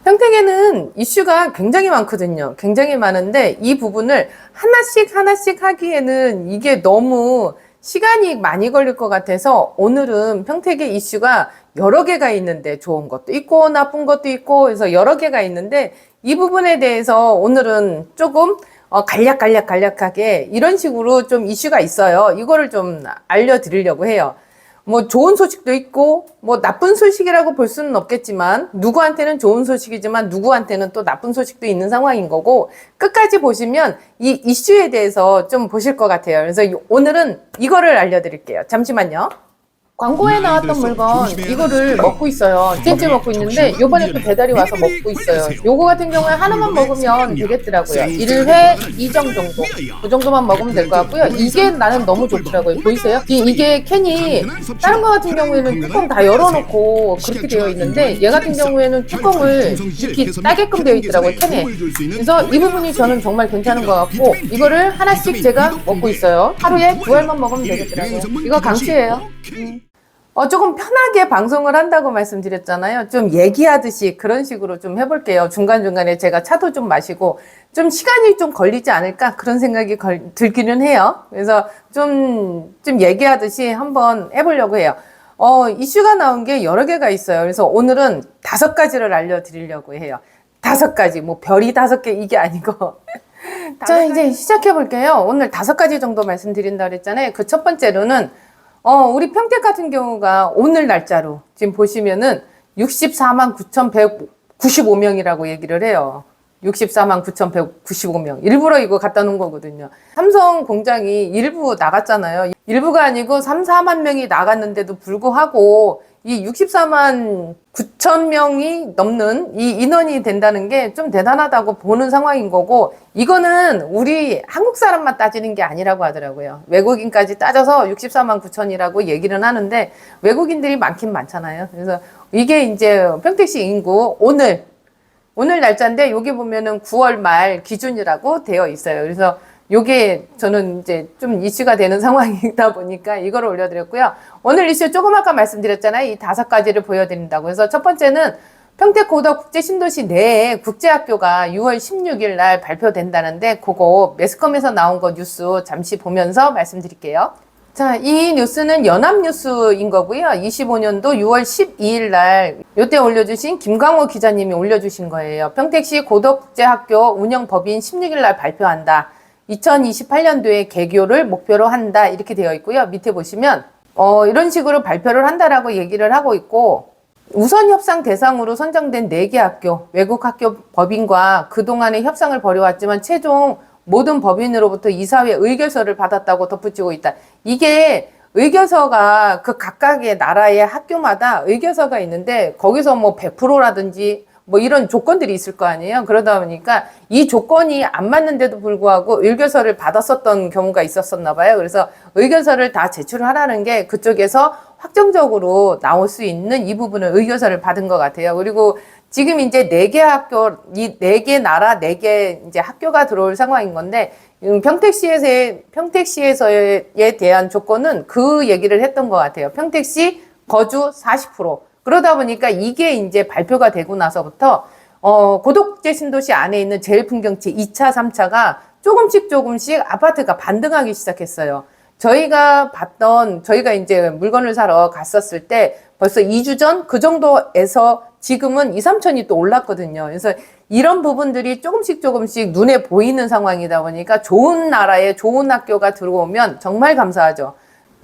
평택에는 이슈가 굉장히 많거든요. 굉장히 많은데 이 부분을 하나씩 하기에는 이게 너무 시간이 많이 걸릴 것 같아서 오늘은 평택의 이슈가 여러 개가 있는데 좋은 것도 있고 나쁜 것도 있고 그래서 여러 개가 있는데 이 부분에 대해서 오늘은 조금 간략하게 이런 식으로 좀 이슈가 있어요. 이거를 좀 알려드리려고 해요. 뭐 좋은 소식도 있고 뭐 나쁜 소식이라고 볼 수는 없겠지만 누구한테는 좋은 소식이지만 누구한테는 또 나쁜 소식도 있는 상황인 거고 끝까지 보시면 이 이슈에 대해서 좀 보실 것 같아요. 그래서 오늘은 이거를 알려드릴게요. 잠시만요. 광고에 나왔던 물건 이거를 먹고 있어요. 2째 먹고 있는데 요번에 또 배달이 와서 먹고 있어요. 요거 같은 경우에 하나만 먹으면 되겠더라고요. 1회 2정 정도 그 정도만 먹으면 될 것 같고요. 이게 나는 너무 좋더라고요. 보이세요? 이게 캔이 다른 거 같은 경우에는 뚜껑 다 열어놓고 그렇게 되어 있는데 얘 같은 경우에는 뚜껑을 이렇게 따게끔 되어 있더라고요. 캔에. 그래서 이 부분이 저는 정말 괜찮은 것 같고 이거를 하나씩 제가 먹고 있어요. 하루에 2알만 먹으면 되겠더라고요. 이거 강추예요. 조금 편하게 방송을 한다고 말씀드렸잖아요. 좀 얘기하듯이 그런 식으로 좀 해볼게요. 중간중간에 제가 차도 좀 마시고 좀 시간이 좀 걸리지 않을까 그런 생각이 들기는 해요. 그래서 좀 얘기하듯이 한번 해보려고 해요. 이슈가 나온 게 여러 개가 있어요. 그래서 오늘은 5가지를 알려드리려고 해요. 5가지, 뭐 별이 5개 이게 아니고. 자, 이제 시작해 볼게요. 오늘 5가지 정도 말씀드린다고 그랬잖아요. 그 첫 번째로는 우리 평택 같은 경우가 오늘 날짜로 지금 보시면은 64만 9,195명이라고 얘기를 해요. 64만 9,195명. 일부러 이거 갖다 놓은 거거든요. 삼성 공장이 일부 나갔잖아요. 일부가 아니고 3, 4만 명이 나갔는데도 불구하고 이 64만 9천 명이 넘는 이 인원이 된다는 게 좀 대단하다고 보는 상황인 거고 이거는 우리 한국 사람만 따지는 게 아니라고 하더라고요. 외국인까지 따져서 64만 9천이라고 얘기는 하는데 외국인들이 많긴 많잖아요. 그래서 이게 이제 평택시 인구 오늘 날짜인데 여기 보면은 9월 말 기준이라고 되어 있어요. 그래서 요게 저는 이제 좀 이슈가 되는 상황이다 보니까 이거를 올려드렸고요. 오늘 이슈 조금 아까 말씀드렸잖아요. 이 5가지를 보여드린다고 해서 첫 번째는 평택 고덕 국제 신도시 내에 국제학교가 6월 16일 날 발표된다는데 그거 매스컴에서 나온 거 뉴스 잠시 보면서 말씀드릴게요. 자, 이 뉴스는 연합뉴스인 거고요. 25년도 6월 12일 날 요때 올려주신 김광호 기자님이 올려주신 거예요. 평택시 고덕국제학교 운영법인 16일 날 발표한다. 2028년도에 개교를 목표로 한다. 이렇게 되어 있고요. 밑에 보시면 이런 식으로 발표를 한다라고 얘기를 하고 있고 우선 협상 대상으로 선정된 4개 학교, 외국 학교 법인과 그동안의 협상을 벌여왔지만 최종 모든 법인으로부터 이사회 의결서를 받았다고 덧붙이고 있다. 이게 의결서가 그 각각의 나라의 학교마다 의결서가 있는데 거기서 뭐 100%라든지 뭐 이런 조건들이 있을 거 아니에요. 그러다 보니까 이 조건이 안 맞는데도 불구하고 의결서를 받았었던 경우가 있었었나 봐요. 그래서 의결서를 다 제출하라는 게 그쪽에서 확정적으로 나올 수 있는 이 부분을 의결서를 받은 것 같아요. 그리고 지금 이제 4개 학교, 이 4개 나라, 4개 이제 학교가 들어올 상황인 건데, 평택시에서에 대한 조건은 그 얘기를 했던 것 같아요. 평택시 거주 40%. 그러다 보니까 이게 이제 발표가 되고 나서부터, 고덕국제 신도시 안에 있는 제일풍경채 2차, 3차가 조금씩 아파트가 반등하기 시작했어요. 저희가 이제 물건을 사러 갔었을 때 벌써 2주 전 그 정도에서 지금은 2, 3천이 또 올랐거든요. 그래서 이런 부분들이 조금씩 눈에 보이는 상황이다 보니까 좋은 나라에 좋은 학교가 들어오면 정말 감사하죠.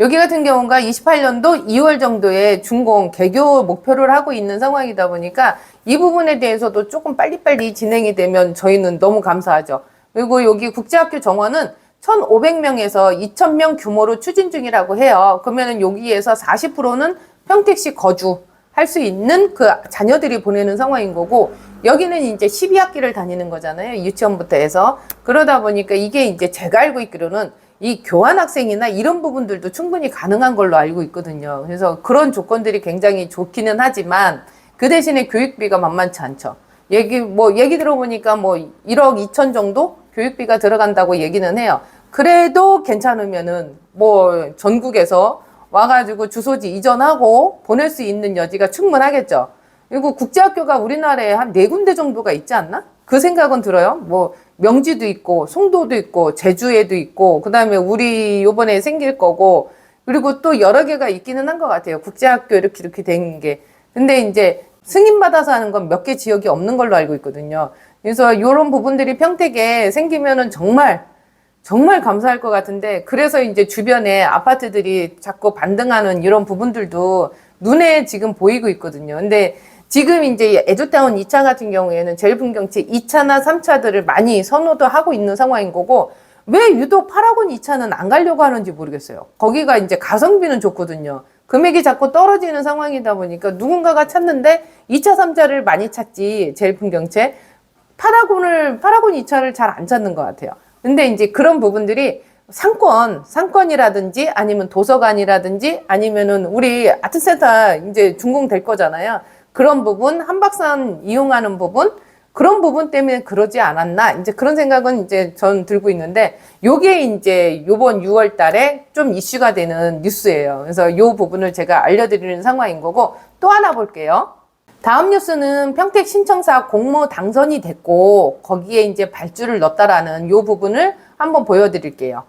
여기 같은 경우가 28년도 2월 정도에 준공 개교 목표를 하고 있는 상황이다 보니까 이 부분에 대해서도 조금 빨리빨리 진행이 되면 저희는 너무 감사하죠. 그리고 여기 국제학교 정원은 1,500명에서 2,000명 규모로 추진 중이라고 해요. 그러면은 여기에서 40%는 평택시 거주할 수 있는 그 자녀들이 보내는 상황인 거고, 여기는 이제 12학기를 다니는 거잖아요. 유치원부터 해서. 그러다 보니까 이게 이제 제가 알고 있기로는 이 교환학생이나 이런 부분들도 충분히 가능한 걸로 알고 있거든요. 그래서 그런 조건들이 굉장히 좋기는 하지만 그 대신에 교육비가 만만치 않죠. 얘기 들어보니까 뭐 1억 2천 정도 교육비가 들어간다고 얘기는 해요. 그래도 괜찮으면은 뭐 전국에서 와가지고 주소지 이전하고 보낼 수 있는 여지가 충분하겠죠. 그리고 국제학교가 우리나라에 한 4군데 정도가 있지 않나? 그 생각은 들어요. 뭐 명지도 있고 송도도 있고 제주에도 있고 그다음에 우리 요번에 생길 거고 그리고 또 여러 개가 있기는 한 것 같아요. 국제학교 이렇게 된 게. 근데 이제 승인받아서 하는 건 몇 개 지역이 없는 걸로 알고 있거든요. 그래서 이런 부분들이 평택에 생기면은 정말 감사할 것 같은데 그래서 이제 주변에 아파트들이 자꾸 반등하는 이런 부분들도 눈에 지금 보이고 있거든요. 근데 지금 이제 에듀타운 2차 같은 경우에는 제일풍경채 2차나 3차들을 많이 선호도 하고 있는 상황인 거고 왜 유독 파라곤 2차는 안 가려고 하는지 모르겠어요. 거기가 이제 가성비는 좋거든요. 금액이 자꾸 떨어지는 상황이다 보니까 누군가가 찾는데 2차, 3차를 많이 찾지 제일풍경채 파라곤 2차를 잘 안 찾는 것 같아요. 근데 이제 그런 부분들이 상권이라든지 아니면 도서관이라든지 아니면은 우리 아트센터 이제 준공될 거잖아요. 그런 부분, 한박산 이용하는 부분, 그런 부분 때문에 그러지 않았나? 이제 그런 생각은 이제 전 들고 있는데, 요게 이제 요번 6월 달에 좀 이슈가 되는 뉴스예요. 그래서 요 부분을 제가 알려드리는 상황인 거고, 또 하나 볼게요. 다음 뉴스는 평택 신청사 공모 당선이 됐고, 거기에 이제 발주를 넣었다라는 요 부분을 한번 보여드릴게요.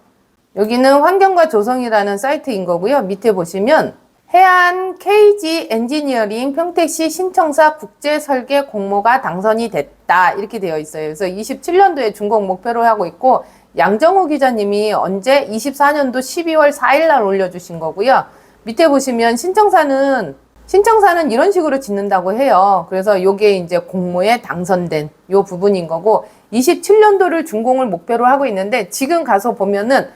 여기는 환경과 조성이라는 사이트인 거고요. 밑에 보시면, 해안 KG 엔지니어링 평택시 신청사 국제 설계 공모가 당선이 됐다 이렇게 되어 있어요. 그래서 27년도에 준공 목표로 하고 있고 양정호 기자님이 언제 24년도 12월 4일 날 올려주신 거고요. 밑에 보시면 신청사는 이런 식으로 짓는다고 해요. 그래서 요게 이제 공모에 당선된 요 부분인 거고 27년도를 준공을 목표로 하고 있는데 지금 가서 보면은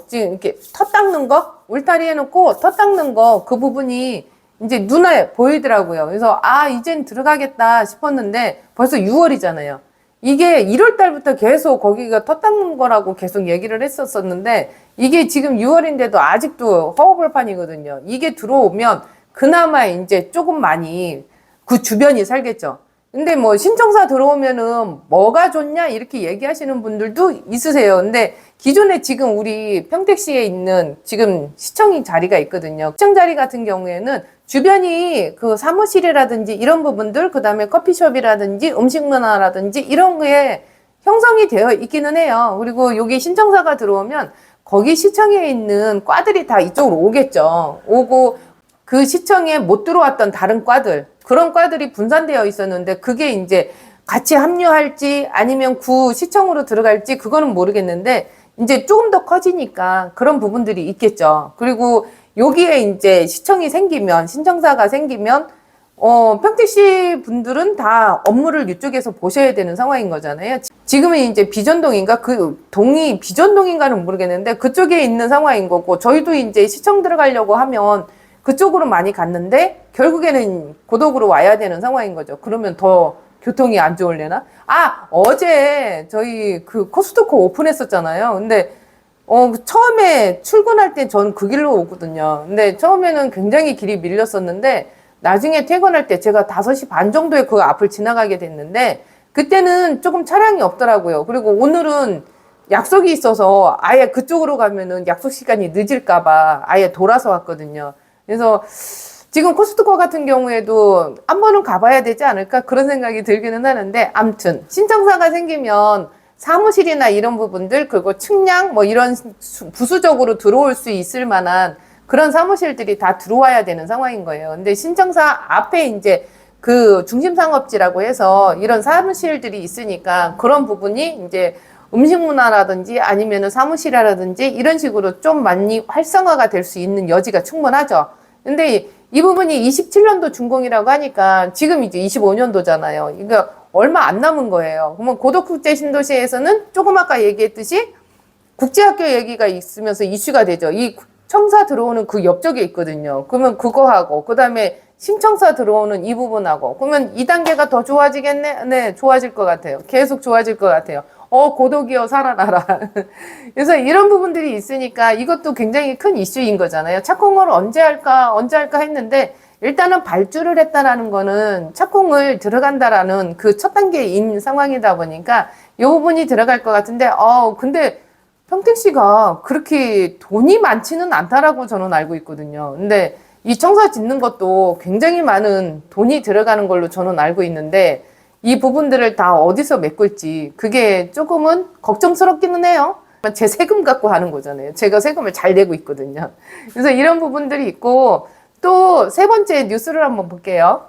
지금 이렇게 터 닦는 거, 울타리 해놓고 터 닦는 거, 그 부분이 이제 눈에 보이더라고요. 그래서, 이젠 들어가겠다 싶었는데 벌써 6월이잖아요. 이게 1월 달부터 계속 거기가 터 닦는 거라고 계속 얘기를 했었었는데 이게 지금 6월인데도 아직도 허허벌판이거든요. 이게 들어오면 그나마 이제 조금 많이 그 주변이 살겠죠. 근데 뭐 신청사 들어오면은 뭐가 좋냐 이렇게 얘기하시는 분들도 있으세요. 근데 기존에 지금 우리 평택시에 있는 지금 시청 자리가 있거든요. 시청 자리 같은 경우에는 주변이 그 사무실이라든지 이런 부분들, 그 다음에 커피숍이라든지 음식 문화라든지 이런 게 형성이 되어 있기는 해요. 그리고 여기 신청사가 들어오면 거기 시청에 있는 과들이 다 이쪽으로 오겠죠. 오고 그 시청에 못 들어왔던 다른 과들, 그런 과들이 분산되어 있었는데 그게 이제 같이 합류할지 아니면 구 시청으로 들어갈지 그거는 모르겠는데 이제 조금 더 커지니까 그런 부분들이 있겠죠. 그리고 여기에 이제 시청이 생기면, 신청사가 생기면 평택시 분들은 다 업무를 이쪽에서 보셔야 되는 상황인 거잖아요. 지금은 이제 비전동인가? 그 동이 비전동인가는 모르겠는데 그쪽에 있는 상황인 거고 저희도 이제 시청 들어가려고 하면 그쪽으로 많이 갔는데 결국에는 고덕으로 와야 되는 상황인 거죠. 그러면 더 교통이 안 좋을래나? 어제 저희 그 코스트코 오픈했었잖아요. 근데 처음에 출근할 때 저는 그 길로 오거든요. 근데 처음에는 굉장히 길이 밀렸었는데 나중에 퇴근할 때 제가 5시 반 정도에 그 앞을 지나가게 됐는데 그때는 조금 차량이 없더라고요. 그리고 오늘은 약속이 있어서 아예 그쪽으로 가면은 약속 시간이 늦을까봐 아예 돌아서 왔거든요. 그래서 지금 코스트코 같은 경우에도 한 번은 가봐야 되지 않을까 그런 생각이 들기는 하는데 암튼 신청사가 생기면 사무실이나 이런 부분들 그리고 측량 뭐 이런 부수적으로 들어올 수 있을 만한 그런 사무실들이 다 들어와야 되는 상황인 거예요. 근데 신청사 앞에 이제 그 중심상업지라고 해서 이런 사무실들이 있으니까 그런 부분이 이제 음식 문화라든지 아니면은 사무실이라든지 이런 식으로 좀 많이 활성화가 될 수 있는 여지가 충분하죠. 근데 이 부분이 27년도 준공이라고 하니까 지금 이제 25년도잖아요. 그러니까 얼마 안 남은 거예요. 그러면 고덕국제신도시에서는 조금 아까 얘기했듯이 국제학교 얘기가 있으면서 이슈가 되죠. 이 청사 들어오는 그 옆쪽에 있거든요. 그러면 그거 하고 그다음에 신청사 들어오는 이 부분하고 그러면 2단계가 더 좋아지겠네? 네, 좋아질 것 같아요. 계속 좋아질 것 같아요. 고독이여 살아나라. 그래서 이런 부분들이 있으니까 이것도 굉장히 큰 이슈인 거잖아요. 착공을 언제 할까 했는데 일단은 발주를 했다라는 거는 착공을 들어간다라는 그 첫 단계인 상황이다 보니까 이 부분이 들어갈 것 같은데 근데 평택시가 그렇게 돈이 많지는 않다라고 저는 알고 있거든요. 근데 이 청사 짓는 것도 굉장히 많은 돈이 들어가는 걸로 저는 알고 있는데 이 부분들을 다 어디서 메꿀지 그게 조금은 걱정스럽기는 해요. 제 세금 갖고 하는 거잖아요. 제가 세금을 잘 내고 있거든요. 그래서 이런 부분들이 있고 또 세 번째 뉴스를 한번 볼게요.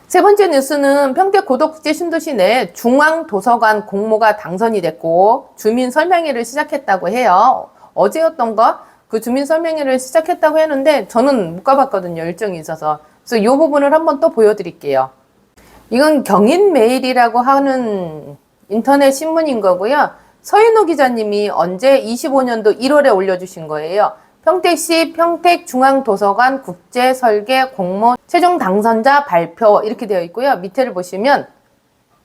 세 번째 뉴스는 평택 고덕국제 신도시 내 중앙도서관 공모가 당선이 됐고 주민 설명회를 시작했다고 해요. 어제였던가? 그 주민 설명회를 시작했다고 했는데 저는 못 가봤거든요. 일정이 있어서. 그래서 이 부분을 한번 또 보여드릴게요. 이건 경인메일이라고 하는 인터넷 신문인 거고요. 서인호 기자님이 언제 25년도 1월에 올려주신 거예요. 평택시 평택중앙도서관 국제설계 공모 최종 당선자 발표 이렇게 되어 있고요. 밑에를 보시면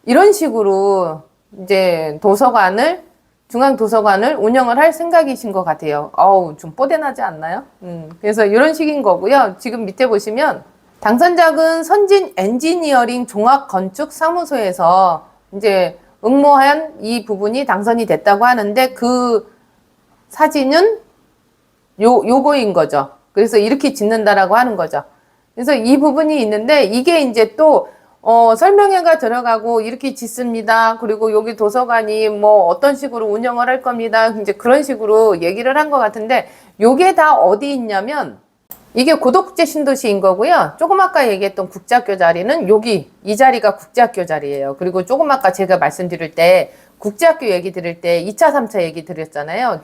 이런 식으로 이제 중앙도서관을 운영을 할 생각이신 것 같아요. 어우, 좀 뽀대나지 않나요? 그래서 이런 식인 거고요. 지금 밑에 보시면 당선작은 선진 엔지니어링 종합건축사무소에서 이제 응모한 이 부분이 당선이 됐다고 하는데 그 사진은 요거인 거죠. 그래서 이렇게 짓는다라고 하는 거죠. 그래서 이 부분이 있는데 이게 이제 또 설명회가 들어가고 이렇게 짓습니다. 그리고 여기 도서관이 뭐 어떤 식으로 운영을 할 겁니다. 이제 그런 식으로 얘기를 한 것 같은데 요게 다 어디 있냐면 이게 고덕국제 신도시인 거고요. 조금 아까 얘기했던 국제학교 자리는 여기 이 자리가 국제학교 자리예요. 그리고 조금 아까 제가 말씀드릴 때 국제학교 얘기 드릴 때 2차, 3차 얘기 드렸잖아요.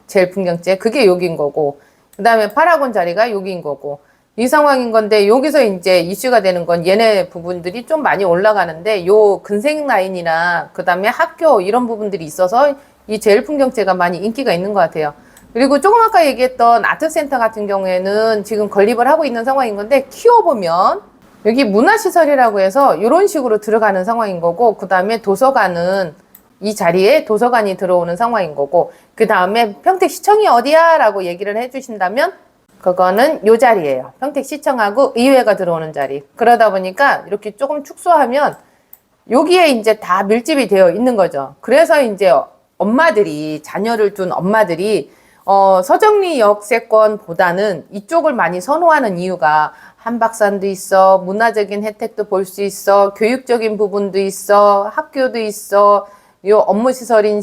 제일 풍경제 그게 여기인 거고 그 다음에 파라곤 자리가 여기인 거고 이 상황인 건데 여기서 이제 이슈가 되는 건 얘네 부분들이 좀 많이 올라가는데 요 근생 라인이나 그 다음에 학교 이런 부분들이 있어서 이 제일 풍경제가 많이 인기가 있는 것 같아요. 그리고 조금 아까 얘기했던 아트센터 같은 경우에는 지금 건립을 하고 있는 상황인 건데 키워보면 여기 문화시설이라고 해서 이런 식으로 들어가는 상황인 거고 그 다음에 도서관은 이 자리에 도서관이 들어오는 상황인 거고 그 다음에 평택시청이 어디야? 라고 얘기를 해주신다면 그거는 요 자리예요. 평택시청하고 의회가 들어오는 자리. 그러다 보니까 이렇게 조금 축소하면 여기에 이제 다 밀집이 되어 있는 거죠. 그래서 이제 엄마들이 자녀를 둔 엄마들이 서정리 역세권보다는 이쪽을 많이 선호하는 이유가 한박산도 있어, 문화적인 혜택도 볼 수 있어, 교육적인 부분도 있어, 학교도 있어, 요 업무시설인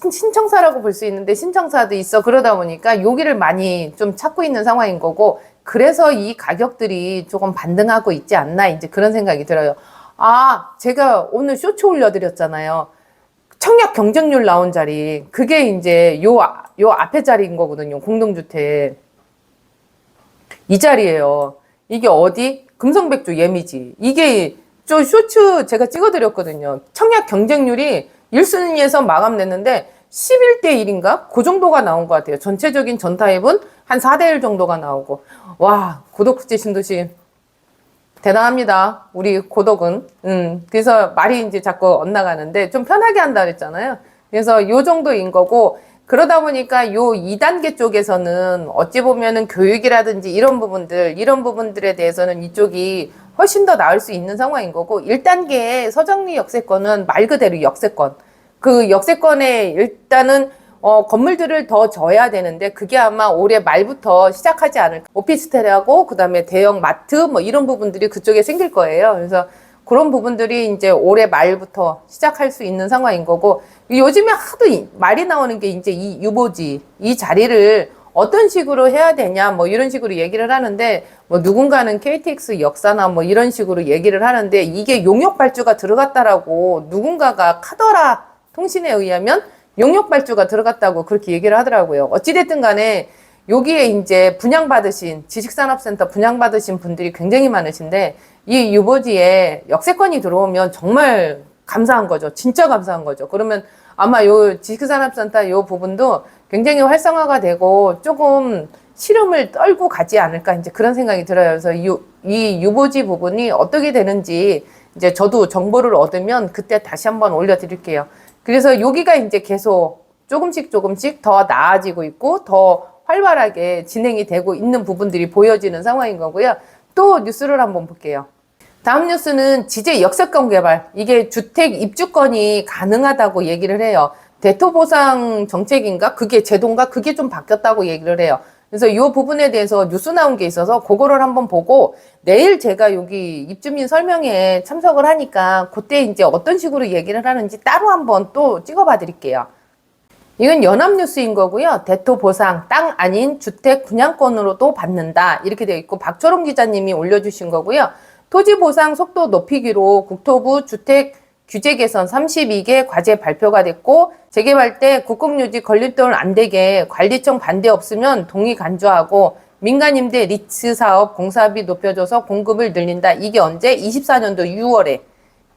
신청사라고 볼 수 있는데 신청사도 있어. 그러다 보니까 여기를 많이 좀 찾고 있는 상황인 거고 그래서 이 가격들이 조금 반등하고 있지 않나 이제 그런 생각이 들어요. 아, 제가 오늘 쇼츠 올려드렸잖아요. 청약 경쟁률 나온 자리 그게 이제 요 앞에 자리인 거거든요. 공동주택 이 자리예요. 이게 어디? 금성백조 예미지. 이게 저 쇼츠 제가 찍어드렸거든요. 청약 경쟁률이 1순위에서 마감냈는데 11대 1인가? 그 정도가 나온 것 같아요. 전체적인 전타입은 한 4대 1 정도가 나오고 와 고덕국제 신도시 대단합니다. 우리 고덕은. 그래서 말이 이제 자꾸 엇나가는데 좀 편하게 한다 그랬잖아요. 그래서 요 정도인 거고 그러다 보니까 요 2단계 쪽에서는 어찌 보면은 교육이라든지 이런 부분들에 대해서는 이쪽이 훨씬 더 나을 수 있는 상황인 거고 1단계의 서정리 역세권은 말 그대로 역세권. 그 역세권에 일단은 건물들을 더 져야 되는데 그게 아마 올해 말부터 시작하지 않을까. 오피스텔하고 그다음에 대형 마트 뭐 이런 부분들이 그쪽에 생길 거예요. 그래서 그런 부분들이 이제 올해 말부터 시작할 수 있는 상황인 거고 요즘에 하도 말이 나오는 게 이제 이 유보지 이 자리를 어떤 식으로 해야 되냐 뭐 이런 식으로 얘기를 하는데 뭐 누군가는 KTX 역사나 뭐 이런 식으로 얘기를 하는데 이게 용역 발주가 들어갔다라고 누군가가 카더라 통신에 의하면 용역 발주가 들어갔다고 그렇게 얘기를 하더라고요. 어찌됐든 간에 여기에 이제 지식산업센터 분양받으신 분들이 굉장히 많으신데 이 유보지에 역세권이 들어오면 정말 감사한 거죠. 진짜 감사한 거죠. 그러면 아마 요 지식산업센터 요 부분도 굉장히 활성화가 되고 조금 시름을 떨고 가지 않을까 이제 그런 생각이 들어요. 그래서 이 유보지 부분이 어떻게 되는지 이제 저도 정보를 얻으면 그때 다시 한번 올려드릴게요. 그래서 여기가 이제 계속 조금씩 더 나아지고 있고 더 활발하게 진행이 되고 있는 부분들이 보여지는 상황인 거고요. 또 뉴스를 한번 볼게요. 다음 뉴스는 지제 역세권 개발. 이게 주택 입주권이 가능하다고 얘기를 해요. 대토보상 정책인가? 그게 제도인가? 그게 좀 바뀌었다고 얘기를 해요. 그래서 이 부분에 대해서 뉴스 나온 게 있어서 그거를 한번 보고 내일 제가 여기 입주민 설명회에 참석을 하니까 그때 이제 어떤 식으로 얘기를 하는지 따로 한번 또 찍어봐 드릴게요. 이건 연합뉴스인 거고요. 대토 보상, 땅 아닌 주택 분양권으로도 받는다. 이렇게 되어 있고 박초롱 기자님이 올려주신 거고요. 토지 보상 속도 높이기로 국토부 주택 규제 개선 32개 과제 발표가 됐고 재개발 때 국공유지 건립돌 안 되게 관리청 반대 없으면 동의 간주하고 민간 임대 리츠 사업 공사비 높여줘서 공급을 늘린다. 이게 언제? 24년도 6월에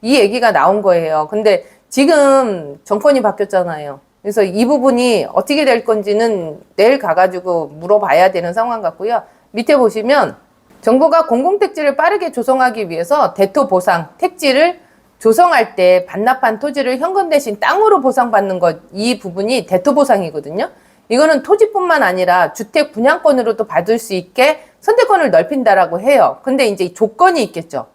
이 얘기가 나온 거예요. 근데 지금 정권이 바뀌었잖아요. 그래서 이 부분이 어떻게 될 건지는 내일 가가지고 물어봐야 되는 상황 같고요. 밑에 보시면 정부가 공공택지를 빠르게 조성하기 위해서 대토 보상, 택지를 조성할 때 반납한 토지를 현금 대신 땅으로 보상받는 것, 이 부분이 대토 보상이거든요. 이거는 토지뿐만 아니라 주택 분양권으로도 받을 수 있게 선택권을 넓힌다라고 해요. 근데 이제 조건이 있겠죠.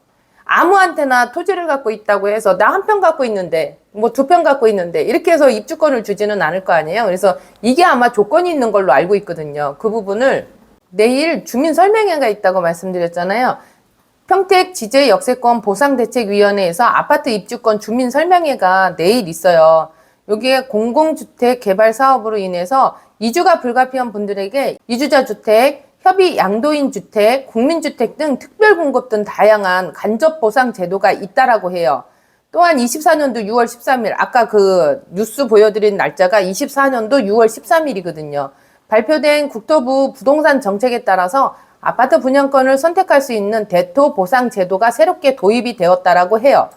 아무한테나 토지를 갖고 있다고 해서 나 한 평 갖고 있는데 뭐 2평 갖고 있는데 이렇게 해서 입주권을 주지는 않을 거 아니에요. 그래서 이게 아마 조건이 있는 걸로 알고 있거든요. 그 부분을 내일 주민 설명회가 있다고 말씀드렸잖아요. 평택 지제 역세권 보상대책위원회에서 아파트 입주권 주민 설명회가 내일 있어요. 여기에 공공주택 개발 사업으로 인해서 이주가 불가피한 분들에게 이주자 주택, 협의 양도인 주택, 국민주택 등 특별 공급 등 다양한 간접 보상 제도가 있다라고 해요. 또한 24년도 6월 13일, 아까 그 뉴스 보여드린 날짜가 24년도 6월 13일이거든요. 발표된 국토부 부동산 정책에 따라서 아파트 분양권을 선택할 수 있는 대토 보상 제도가 새롭게 도입이 되었다라고 해요.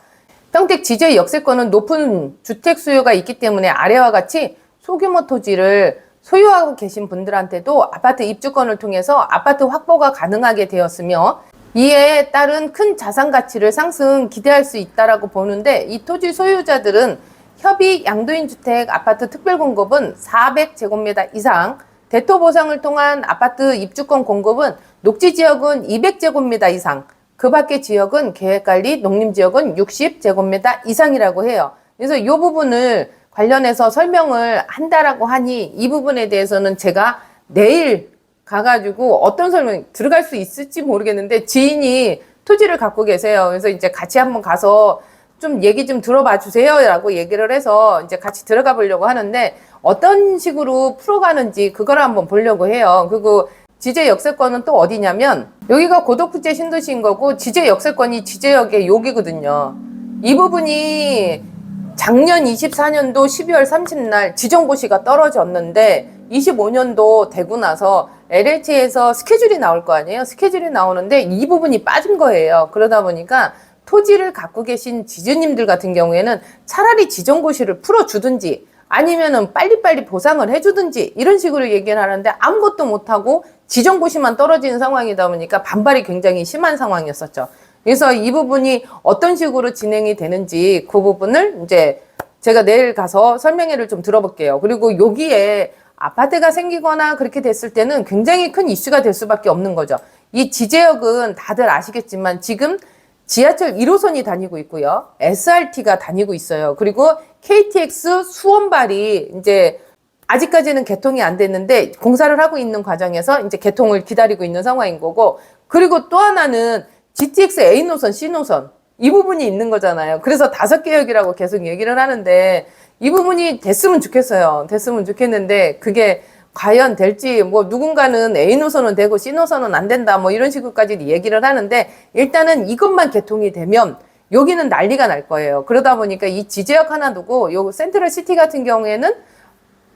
평택 지제 역세권은 높은 주택 수요가 있기 때문에 아래와 같이 소규모 토지를 소유하고 계신 분들한테도 아파트 입주권을 통해서 아파트 확보가 가능하게 되었으며 이에 따른 큰 자산 가치를 상승 기대할 수 있다라고 보는데 이 토지 소유자들은 협의 양도인 주택 아파트 특별 공급은 400제곱미터 이상, 대토 보상을 통한 아파트 입주권 공급은 녹지 지역은 200제곱미터 이상, 그 밖의 지역은 계획관리 농림지역은 60제곱미터 이상이라고 해요. 그래서 이 부분을 관련해서 설명을 한다라고 하니 이 부분에 대해서는 제가 내일 가가지고 어떤 설명 들어갈 수 있을지 모르겠는데 지인이 토지를 갖고 계세요. 그래서 이제 같이 한번 가서 좀 얘기 좀 들어봐 주세요 라고 얘기를 해서 이제 같이 들어가 보려고 하는데 어떤 식으로 풀어가는지 그걸 한번 보려고 해요. 그리고 지제 역세권은 또 어디냐면 여기가 고덕부재 신도시인 거고 지제 역세권이 지제역의 여기거든요. 이 부분이 작년 24년도 12월 30날 지정고시가 떨어졌는데 25년도 되고 나서 LH에서 스케줄이 나올 거 아니에요. 스케줄이 나오는데 이 부분이 빠진 거예요. 그러다 보니까 토지를 갖고 계신 지주님들 같은 경우에는 차라리 지정고시를 풀어주든지 아니면은 빨리빨리 보상을 해주든지 이런 식으로 얘기를 하는데 아무것도 못하고 지정고시만 떨어지는 상황이다 보니까 반발이 굉장히 심한 상황이었었죠. 그래서 이 부분이 어떤 식으로 진행이 되는지 그 부분을 이제 제가 내일 가서 설명회를 좀 들어볼게요. 그리고 여기에 아파트가 생기거나 그렇게 됐을 때는 굉장히 큰 이슈가 될 수밖에 없는 거죠. 이 지제역은 다들 아시겠지만 지금 지하철 1호선이 다니고 있고요. SRT가 다니고 있어요. 그리고 KTX 수원발이 이제 아직까지는 개통이 안 됐는데 공사를 하고 있는 과정에서 이제 개통을 기다리고 있는 상황인 거고 그리고 또 하나는 GTX A노선, C노선 이 부분이 있는 거잖아요. 그래서 5개 역이라고 계속 얘기를 하는데 이 부분이 됐으면 좋겠어요. 됐으면 좋겠는데 그게 과연 될지 뭐 누군가는 A노선은 되고 C노선은 안 된다 뭐 이런 식으로까지 얘기를 하는데 일단은 이것만 개통이 되면 여기는 난리가 날 거예요. 그러다 보니까 이 지제역 하나 두고 요 센트럴시티 같은 경우에는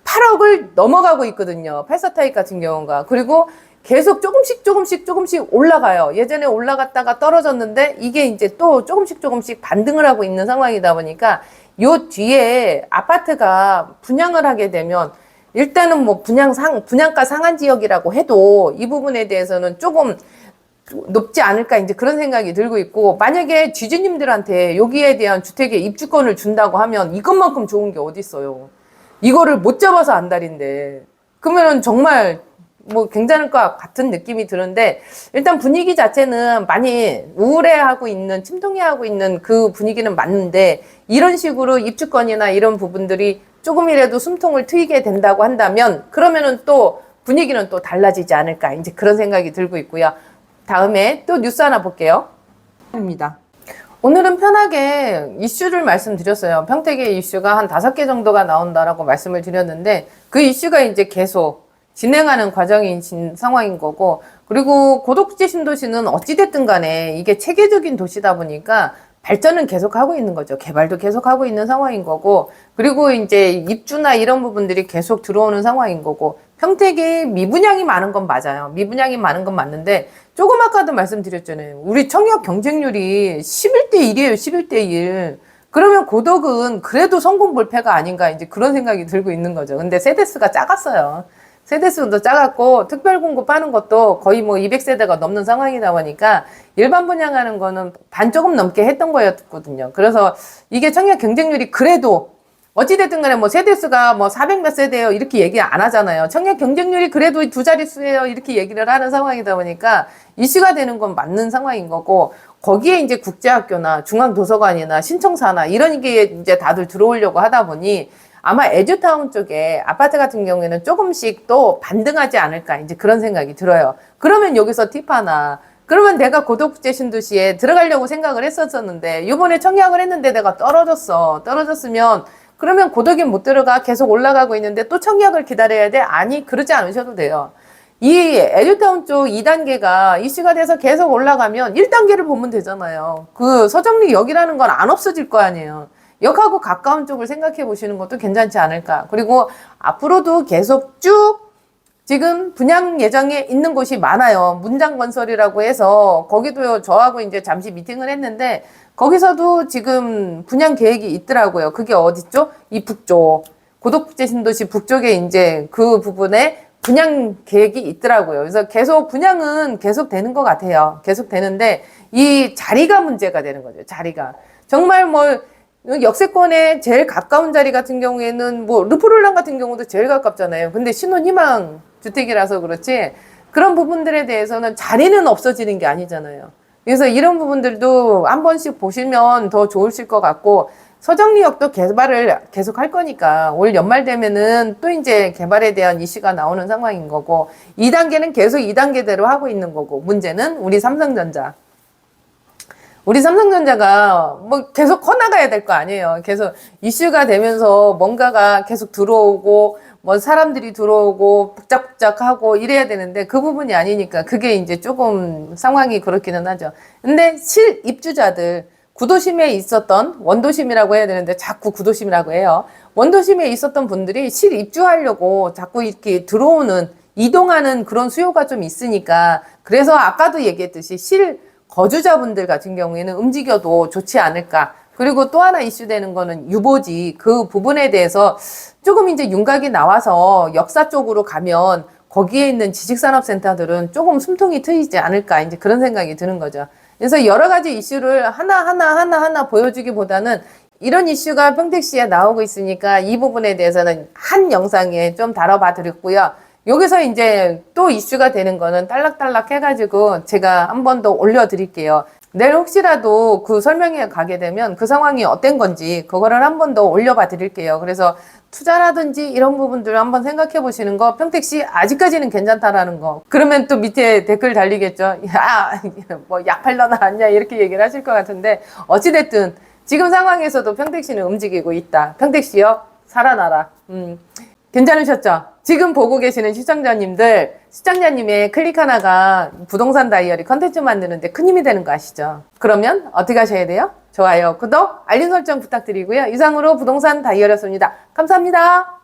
8억을 넘어가고 있거든요. 84타입 같은 경우가. 그리고 계속 조금씩 올라가요. 예전에 올라갔다가 떨어졌는데 이게 이제 또 조금씩 반등을 하고 있는 상황이다 보니까 요 뒤에 아파트가 분양을 하게 되면 일단은 뭐 분양가 상한 지역이라고 해도 이 부분에 대해서는 조금 높지 않을까 이제 그런 생각이 들고 있고 만약에 지주님들한테 여기에 대한 주택의 입주권을 준다고 하면 이것만큼 좋은 게 어디 있어요. 이거를 못 잡아서 안달인데 그러면은 정말 뭐 괜찮을 것 같은 느낌이 드는데 일단 분위기 자체는 많이 우울해하고 있는 침통해하고 있는 그 분위기는 맞는데 이런 식으로 입주권이나 이런 부분들이 조금이라도 숨통을 트이게 된다고 한다면 그러면은 또 분위기는 또 달라지지 않을까 이제 그런 생각이 들고 있고요. 다음에 또 뉴스 하나 볼게요. 입니다. 오늘은 편하게 이슈를 말씀드렸어요. 평택의 이슈가 한 5개 정도가 나온다라고 말씀을 드렸는데 그 이슈가 이제 계속 진행하는 과정인 상황인 거고, 그리고 고독지 신도시는 어찌됐든 간에 이게 체계적인 도시다 보니까 발전은 계속하고 있는 거죠. 개발도 계속하고 있는 상황인 거고, 그리고 이제 입주나 이런 부분들이 계속 들어오는 상황인 거고, 평택에 미분양이 많은 건 맞아요. 미분양이 많은 건 맞는데, 조금 아까도 말씀드렸잖아요. 우리 청약 경쟁률이 11대 1이에요. 11대 1. 그러면 고덕은 그래도 성공 불패가 아닌가 이제 그런 생각이 들고 있는 거죠. 근데 세대수가 작았어요. 세대수도 작았고 특별 공급하는 것도 거의 뭐 200세대가 넘는 상황이다 보니까 일반 분양하는 거는 반 조금 넘게 했던 거였거든요. 그래서 이게 청약 경쟁률이 그래도 어찌됐든 간에 뭐 세대수가 뭐 400 몇 세대예요 이렇게 얘기 안 하잖아요. 청약 경쟁률이 그래도 2자릿수예요 이렇게 얘기를 하는 상황이다 보니까 이슈가 되는 건 맞는 상황인 거고, 거기에 이제 국제학교나 중앙도서관이나 신청사나 이런 게 이제 다들 들어오려고 하다 보니 아마 에듀타운 쪽에 아파트 같은 경우에는 조금씩 또 반등하지 않을까 이제 그런 생각이 들어요. 그러면 여기서 팁 하나. 그러면 내가 고덕국제 신도시에 들어가려고 생각을 했었었는데 이번에 청약을 했는데 내가 떨어졌으면 그러면 고덕에 못 들어가 계속 올라가고 있는데 또 청약을 기다려야 돼? 아니, 그러지 않으셔도 돼요. 이 에듀타운 쪽 2단계가 이슈가 돼서 계속 올라가면 1단계를 보면 되잖아요. 그 서정리역이라는 건 안 없어질 거 아니에요. 역하고 가까운 쪽을 생각해 보시는 것도 괜찮지 않을까. 그리고 앞으로도 계속 쭉 지금 분양 예정에 있는 곳이 많아요. 문장건설이라고 해서 거기도 저하고 이제 잠시 미팅을 했는데 거기서도 지금 분양 계획이 있더라고요. 그게 어디죠? 이 북쪽. 고덕국제 신도시 북쪽에 이제 그 부분에 분양 계획이 있더라고요. 그래서 계속 분양은 계속 되는 것 같아요. 계속 되는데 이 자리가 문제가 되는 거죠. 자리가. 정말 뭐 역세권에 제일 가까운 자리 같은 경우에는 뭐 르포를랑 같은 경우도 제일 가깝잖아요. 근데 신혼희망 주택이라서 그렇지 그런 부분들에 대해서는 자리는 없어지는 게 아니잖아요. 그래서 이런 부분들도 한 번씩 보시면 더 좋으실 것 같고, 서정리역도 개발을 계속 할 거니까 올 연말 되면은 또 이제 개발에 대한 이슈가 나오는 상황인 거고, 2단계는 계속 2단계대로 하고 있는 거고, 문제는 우리 삼성전자가 뭐 계속 커나가야 될 거 아니에요. 계속 이슈가 되면서 뭔가가 계속 들어오고 뭐 사람들이 들어오고 북적북적하고 이래야 되는데 그 부분이 아니니까 그게 이제 조금 상황이 그렇기는 하죠. 근데 실입주자들, 구도심에 있었던, 원도심이라고 해야 되는데 자꾸 구도심이라고 해요. 원도심에 있었던 분들이 실입주하려고 자꾸 이렇게 들어오는, 이동하는 그런 수요가 좀 있으니까, 그래서 아까도 얘기했듯이 거주자분들 같은 경우에는 움직여도 좋지 않을까. 그리고 또 하나 이슈되는 거는 유보지. 그 부분에 대해서 조금 이제 윤곽이 나와서 역사 쪽으로 가면 거기에 있는 지식산업센터들은 조금 숨통이 트이지 않을까. 이제 그런 생각이 드는 거죠. 그래서 여러 가지 이슈를 하나하나 보여주기보다는 이런 이슈가 평택시에 나오고 있으니까 이 부분에 대해서는 한 영상에 좀 다뤄봐 드렸고요. 여기서 이제 또 이슈가 되는 거는 딸락딸락 해가지고 제가 한 번 더 올려드릴게요. 내일 혹시라도 그 설명회 가게 되면 그 상황이 어떤 건지 그거를 한 번 더 올려봐 드릴게요. 그래서 투자라든지 이런 부분들을 한번 생각해 보시는 거, 평택시 아직까지는 괜찮다라는 거. 그러면 또 밑에 댓글 달리겠죠. 야, 뭐 약 팔러 나왔냐 이렇게 얘기를 하실 것 같은데, 어찌됐든 지금 상황에서도 평택시는 움직이고 있다. 평택시요, 살아나라. 괜찮으셨죠? 지금 보고 계시는 시청자님의 클릭 하나가 부동산 다이어리 컨텐츠 만드는데 큰 힘이 되는 거 아시죠? 그러면 어떻게 하셔야 돼요? 좋아요, 구독, 알림 설정 부탁드리고요. 이상으로 부동산 다이어리였습니다. 감사합니다.